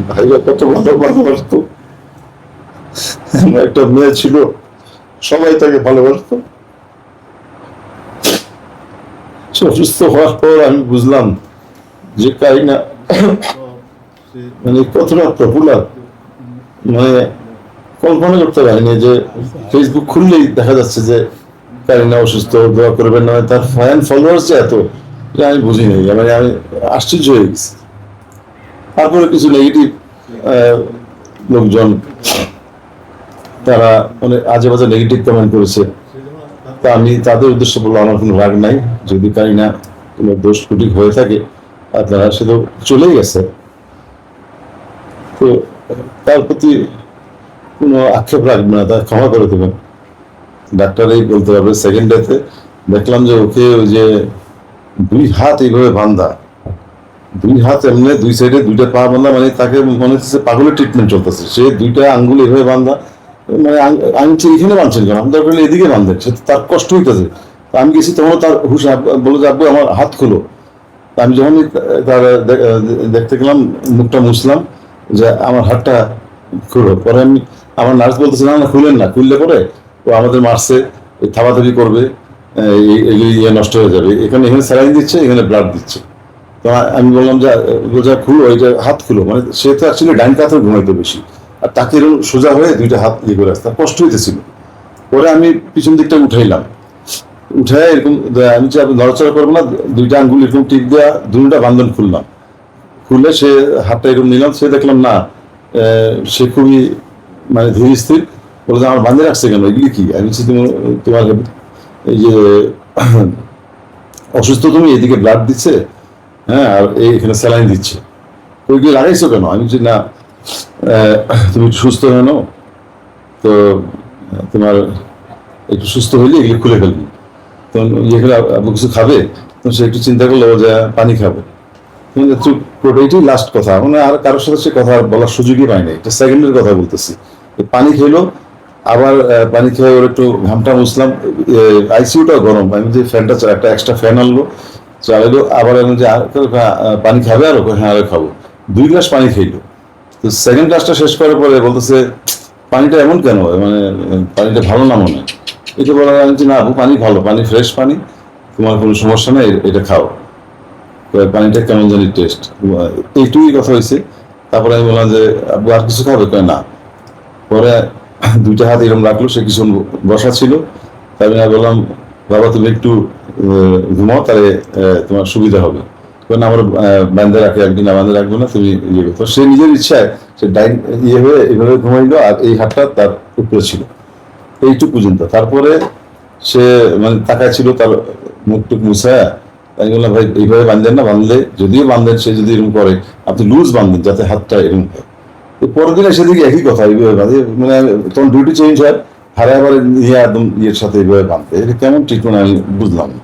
ভাইরা কত ভালোবাসতো, একটা মেয়ে ছিল, সবাই তাকে ভালোবাসতো। অসুস্থ হওয়ার পর আমি বুঝলাম যে কারিনা মানে কতটা পপুলার, মানে কল্পনা করতে পারিনি যে ফেসবুক খুললেই দেখা যাচ্ছে যে কারিনা অসুস্থ, দোয়া করবেন না, তার ফ্যান ফলোয়ার্স যে এত, আমি বুঝিনি, মানে আমি আশ্চর্য হয়ে গেছি। তারপরে কিছু নেগেটিভ লোকজন তারা মানে আজে বাজে নেগেটিভ কমেন্ট করেছে, তা আমি তাদের উদ্দেশ্যে বললাম আমার কোনো রাগ নাই, যদি কারিনা কোনো দোষ ত্রুটি হয়ে থাকে আপনারা সে তো চলেই গেছে, তো তার প্রতি কোনো আক্ষেপ রাখবে না, তার ক্ষমা করে দেবেন। ডাক্তারই বলতে পারবে। সেকেন্ড ডেতে দেখলাম যে ওকে ওই যে দুই হাত এইভাবে বান্ধা, দুই হাত এমনি দুই সাইডে দুইটা পা বান্ধা, মানে তাকে মনে হচ্ছে পাগলের ট্রিটমেন্ট চলতেছে। সে দুইটা আঙ্গুল এভাবে বান্ধা, মানে আঙুল এখানে বাঁধছেন কেন, দরকার হলে এদিকে বাঁধেন, সে তার কষ্ট হইতেছে। আমি গেছি তখন তার হুশ বলে যে আব্বু আমার হাত খুলো। আমি যখন তার দেখতে গেলাম, মুখটা মুছলাম যে আমার হাতটা খুলো। পরে আমি আমার নার্স বলতেছে না না খুলেন না, খুললে পরে ও আমাদের মারছে, থাবাথাবি করবে, ইয়ে নষ্ট হয়ে যাবে, এখানে এখানে স্যালাইন দিচ্ছে, এখানে ব্লাড দিচ্ছে। তো আমি বললাম যে রোজা খুলো, ওইটা হাত খুলো, মানে সে তো অ্যাকচুয়ালি ডাইন কাতে ঘুমাইতো বেশি, আর তাকে এরকম সোজা হয়ে দুইটা হাত ইয়ে করে আসতে কষ্ট হইতেছিল। পরে আমি পিছন দিকটা উঠাইলাম, উঠায় এরকম আমি যে নড়াচড়া করবো না, দুইটা আঙ্গুল এরকম টিপ দেওয়া, দুটা বান্ধন খুললাম, খুলে সে হাতটা এরকম নিলাম, সে দেখলাম না সে খুবই মানে ধীর স্থির, বলে যে আমার বান্ধে রাখছে কেন, এগুলি কি? আমি বলছি তোমার এই যে অসুস্থ তুমি, এদিকে ব্লাড দিচ্ছে, হ্যাঁ, আর এখানে স্যালাইন দিচ্ছে, ওইগুলি লাগাইছো কেন? আমি বলছি না তুমি সুস্থ হয়ে নাও, তো তোমার একটু সুস্থ হইলে এগুলি খুলে ফেলবি। তখন যেখানে আবু কিছু খাবে, তো সে একটু চিন্তা করলো যে পানি খাবে, এটাই লাস্ট কথা, মানে আর কারোর সাথে সে কথা বলার সুযোগই পায়নি, এটা সেকেন্ডের কথা বলতেছি। পানি খেলো, আবার পানি খেয়ে ওর একটু ঘামটা মুছলাম, আইসিইউটা গরম, আমি যে ফ্যানটা একটা এক্সট্রা ফ্যান আনলো, চালাইলো, আবার আমি যে পানি খাবে, আর হ্যাঁ আরো খাবো, 2 গ্লাস পানি খেলো। তো সেকেন্ড ক্লাসটা শেষ করার পরে বলতেছে পানিটা এমন কেন, মানে পানিটা ভালো না মনে হয়। এটা বলা যে না পানি ভালো, পানি ফ্রেশ পানি, তোমার কোনো সমস্যা নেই, এটা খাও, পানিটা কেমন জানি টেস্ট, এইটুকুই কথা হয়েছে। তারপরে আমি বললাম যে আব্বু আর কিছু খাবে? না। পরে দুইটা হাত এরকম রাখলো, সে কিছু বসা ছিল, তাই আমি বললাম বাবা তুমি একটু ঘুমাও, তাহলে তোমার সুবিধা হবে। কারণ আমার বান্ধে রাখে, একদিন বান্ধে রাখবো না, তুমি ইয়ে করতো। সে নিজের ইচ্ছায় সে ডাইন ইয়ে হয়ে এইভাবে ঘুমাইলো, আর এই হাতটা তার উপরে ছিল, এইটুকু পর্যন্ত। তারপরে সে মানে তাকায় ছিল, তার মুখটুক মুছায়, আমি বললাম ভাই এইভাবে বাঁধেন না, বাঁধলে যদিও বাঁধেন, সে যদি এরকম করে আপনি লুজ বাঁধেন যাতে হাতটা এরকম হয়। পরের দিন সেদিকে একই কথা, এইভাবে বাঁধে, মানে তখন ডিউটি চেঞ্জ হয়, হারে আবার নিয়ে একদম ইয়ের সাথে এইভাবে বাঁধতে, এটা কেমন ট্রিটমেন্ট আমি বুঝলাম না।